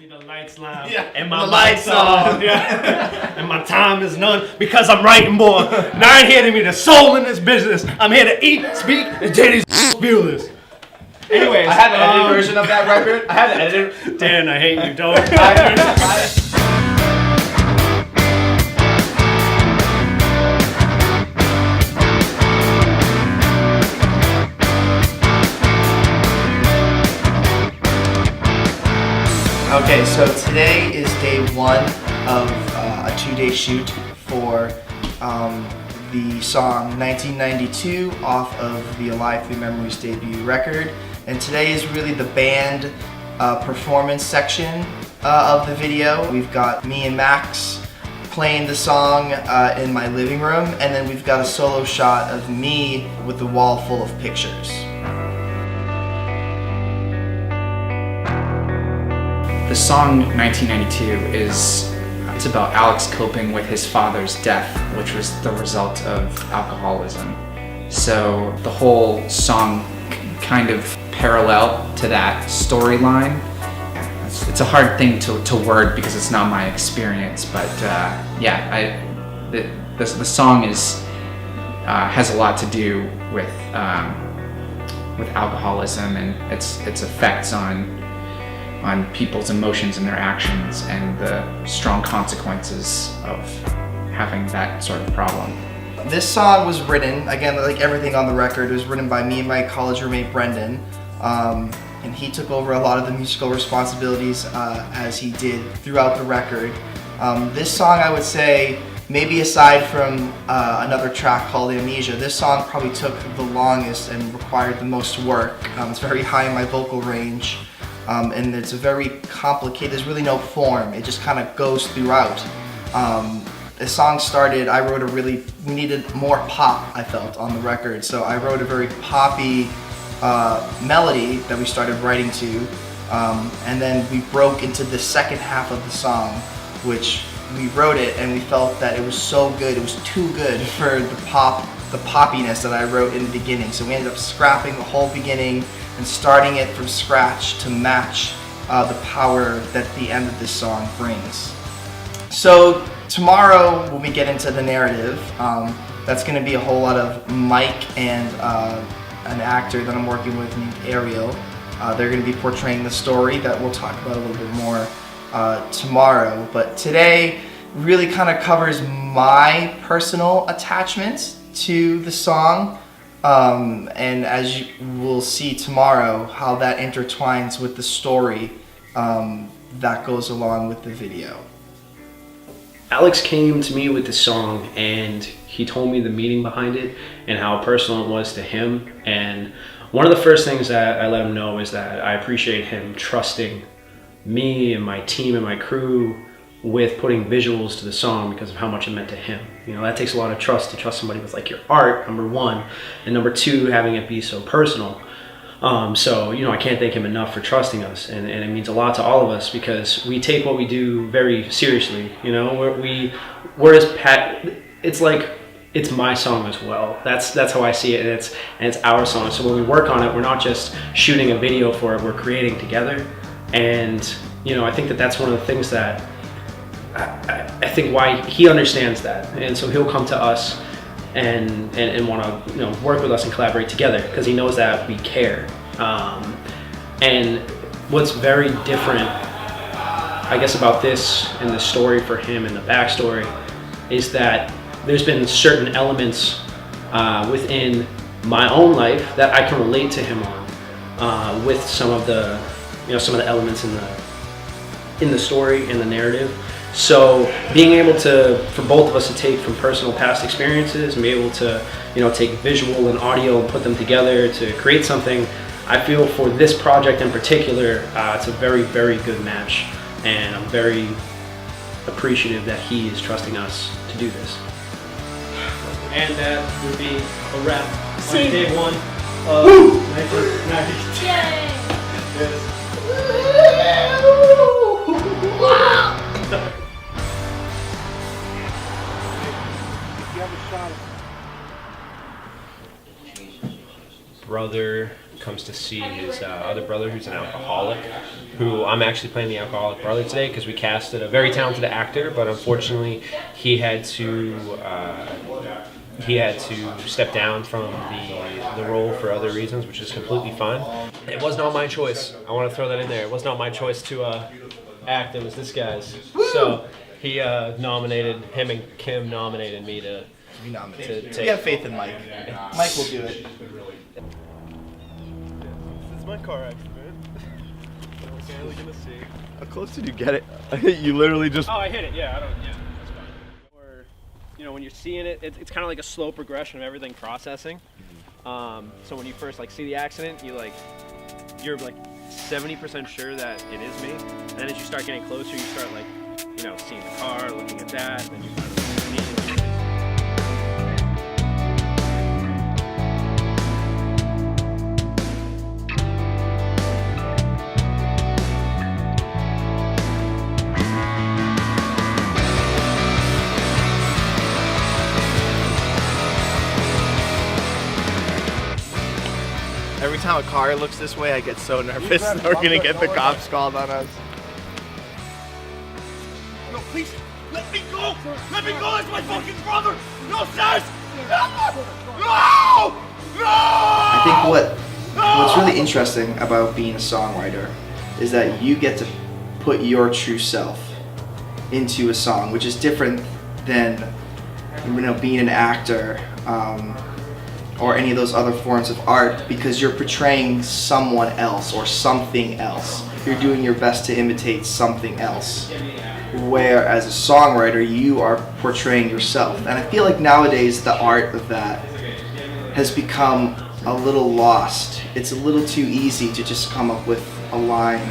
Only the lights loud, yeah, and my lights on, yeah. And my time is none because I'm writing more. And I ain't here to be the soul in this business. I'm here to eat, speak, and titties fearless. Anyways, I had the edited version of that record. I had the edited. Dan, I hate you, dog. Okay, so today is day one of a two-day shoot for the song 1992 off of the Alive Through Memories debut record. And today is really the band performance section of the video. We've got me and Max playing the song in my living room, and then we've got a solo shot of me with the wall full of pictures. The song 1992 it's about Alex coping with his father's death, which was the result of alcoholism. So the whole song kind of parallel to that storyline. It's a hard thing to word because it's not my experience, but the song has a lot to do with alcoholism and its effects on people's emotions and their actions and the strong consequences of having that sort of problem. This song was written, again, like everything on the record, it was written by me and my college roommate Brendan, and he took over a lot of the musical responsibilities as he did throughout the record. This song, I would say, maybe aside from another track called Amnesia, this song probably took the longest and required the most work. It's very high in my vocal range. And it's a very complicated, there's really no form, it just kind of goes throughout. The song started, we needed more pop, I felt, on the record, so I wrote a very poppy melody that we started writing to, and then we broke into the second half of the song, which we wrote it and we felt that it was so good, it was too good for the poppiness that I wrote in the beginning, so we ended up scrapping the whole beginning and starting it from scratch to match the power that the end of this song brings. So tomorrow when we get into the narrative, that's going to be a whole lot of Mike and an actor that I'm working with named Ariel. They're going to be portraying the story that we'll talk about a little bit more tomorrow. But today really kind of covers my personal attachments to the song. And as you will see tomorrow, how that intertwines with the story that goes along with the video. Alex came to me with the song and he told me the meaning behind it and how personal it was to him. And one of the first things that I let him know is that I appreciate him trusting me and my team and my crew with putting visuals to the song because of how much it meant to him. You know, that takes a lot of trust to trust somebody with like your art, number one, and number two, having it be so personal. So, you know, I can't thank him enough for trusting us, and it means a lot to all of us because we take what we do very seriously. You know, we're as it's like, it's my song as well. That's how I see it, and it's our song. So when we work on it, we're not just shooting a video for it, we're creating together. And, you know, I think that's one of the things that I think why he understands that, and so he'll come to us and want to, you know, work with us and collaborate together because he knows that we care. And what's very different, I guess, about this and the story for him and the backstory is that there's been certain elements within my own life that I can relate to him on with some of the elements in the story and the narrative. So being able for both of us to take from personal past experiences and be able to, you know, take visual and audio and put them together to create something, I feel for this project in particular, it's a very, very good match. And I'm very appreciative that he is trusting us to do this. And that would be a wrap on day one of 1990. Yay! Yes. Brother, comes to see his other brother, who's an alcoholic, who I'm actually playing the alcoholic brother today because we casted a very talented actor, but unfortunately he had to step down from the role for other reasons, which is completely fine. It was not my choice. I want to throw that in there. It was not my choice to act. It was this guy's. So he nominated, him and Kim nominated me to be nominated. take. We have faith in Mike. Mike will do it. This is my car accident. Okay, we're gonna see. How close did you get it? You literally just. Oh, I hit it. Yeah, that's fine. Or, when you're seeing it, it's kind of like a slow progression of everything processing. So when you first see the accident, you're 70% sure that it is me. And then as you start getting closer, you start seeing the car, looking at that, and then you kind of Every time a car looks this way, I get so nervous that we're gonna get the cops called on us. No, please, let me go! Let me go! That's my fucking brother! No, Saz! No! No! I think what's really interesting about being a songwriter is that you get to put your true self into a song, which is different than being an actor or any of those other forms of art, because you're portraying someone else or something else. You're doing your best to imitate something else. Whereas a songwriter, you are portraying yourself. And I feel like nowadays the art of that has become a little lost. It's a little too easy to just come up with a line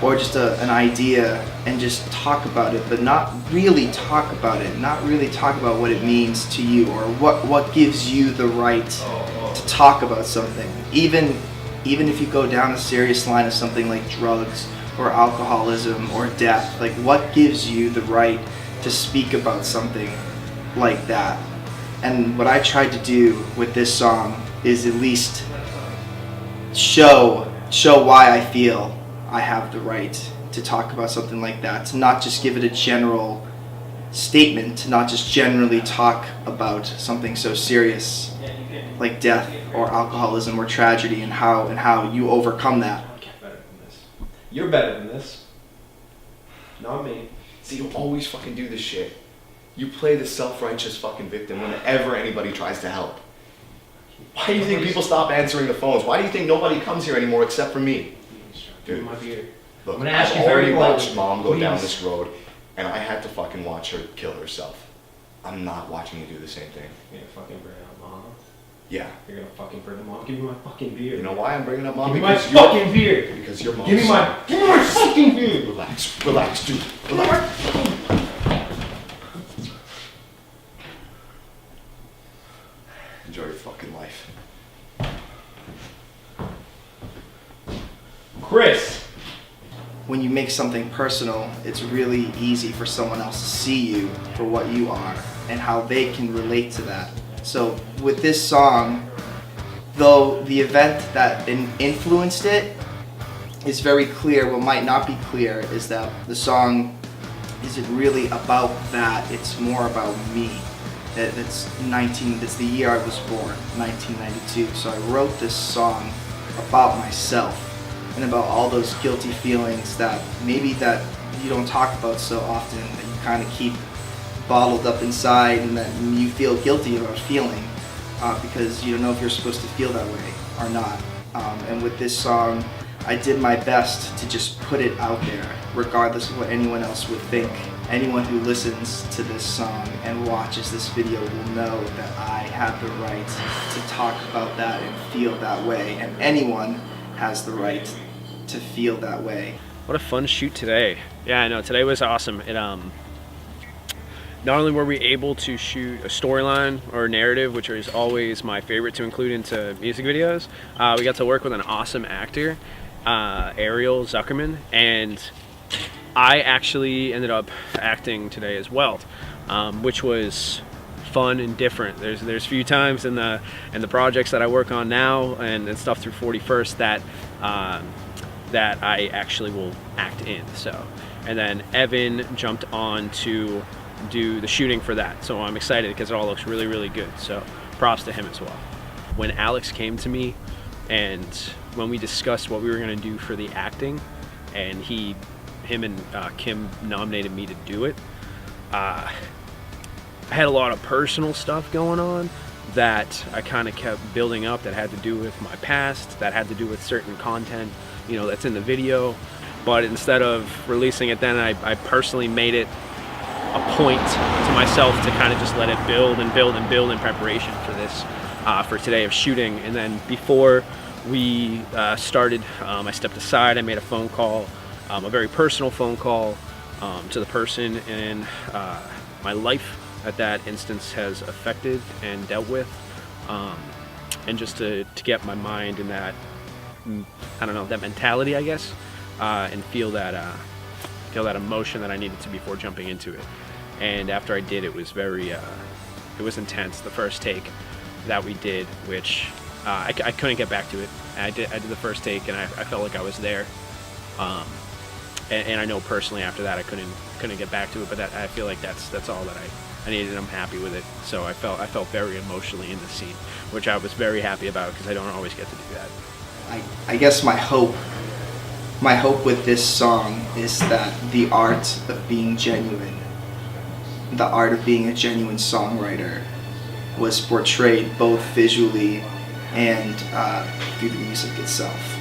or just an idea and just talk about it, but not really talk about it, not really talk about what it means to you or what gives you the right to talk about something. Even if you go down a serious line of something like drugs or alcoholism or death, what gives you the right to speak about something like that? And what I tried to do with this song is at least show why I feel I have the right to talk about something like that, to not just give it a general statement, to not just generally talk about something so serious like death or alcoholism or tragedy and how you overcome that. You're better than this. Not me. See, you always fucking do this shit. You play the self-righteous fucking victim whenever anybody tries to help. Why do you think people stop answering the phones? Why do you think nobody comes here anymore except for me? Dude, My beard. look, I'm gonna ask I've you very already watched politely, Mom go down please. this road, and I had to fucking watch her kill herself. I'm not watching you do the same thing. You're gonna fucking bring up Mom. Yeah. You're gonna fucking bring up Mom. Give me my fucking beard. You know why I'm bringing up Mom? Give me my Because you're- fucking beard. Because your mom's... Give me my fucking beard. Relax, dude. Relax. Enjoy your fucking life. Chris. When you make something personal, it's really easy for someone else to see you for what you are and how they can relate to that. So with this song, though the event that influenced it is very clear, what might not be clear is that the song isn't really about that, it's more about me. That's the year I was born, 1992. So I wrote this song about myself and about all those guilty feelings that maybe that you don't talk about so often, that you kind of keep bottled up inside and that you feel guilty about feeling because you don't know if you're supposed to feel that way or not. And with this song, I did my best to just put it out there, regardless of what anyone else would think. Anyone who listens to this song and watches this video will know that I have the right to talk about that and feel that way, and anyone has the right to feel that way. What a fun shoot today. Yeah, I know, today was awesome. It not only were we able to shoot a storyline or a narrative, which is always my favorite to include into music videos, we got to work with an awesome actor, Ariel Zuckerman, and I actually ended up acting today as well, which was fun and different. There's few times in the projects that I work on now and stuff through 41st that that I actually will act in. So, and then Evan jumped on to do the shooting for that. So I'm excited because it all looks really, really good. So props to him as well. When Alex came to me and when we discussed what we were going to do for the acting, and him and Kim nominated me to do it, I had a lot of personal stuff going on that I kind of kept building up that had to do with my past, that had to do with certain content, that's in the video. But instead of releasing it then, I personally made it a point to myself to kind of just let it build and build and build in preparation for this, for today of shooting. And then before we started, I stepped aside, I made a phone call, a very personal phone call to the person in my life that instance has affected and dealt with, and just to get my mind in that, I don't know, that mentality, I guess, and feel that emotion that I needed to before jumping into it. And after I did, it was very, it was intense. The first take that we did, which I couldn't get back to it. I did the first take, and I felt like I was there. And I know personally after that I couldn't get back to it, but I feel like that's all that I needed, and I'm happy with it. So I felt very emotionally in the scene, which I was very happy about because I don't always get to do that. I guess my hope with this song is that the art of being genuine, the art of being a genuine songwriter, was portrayed both visually and through the music itself.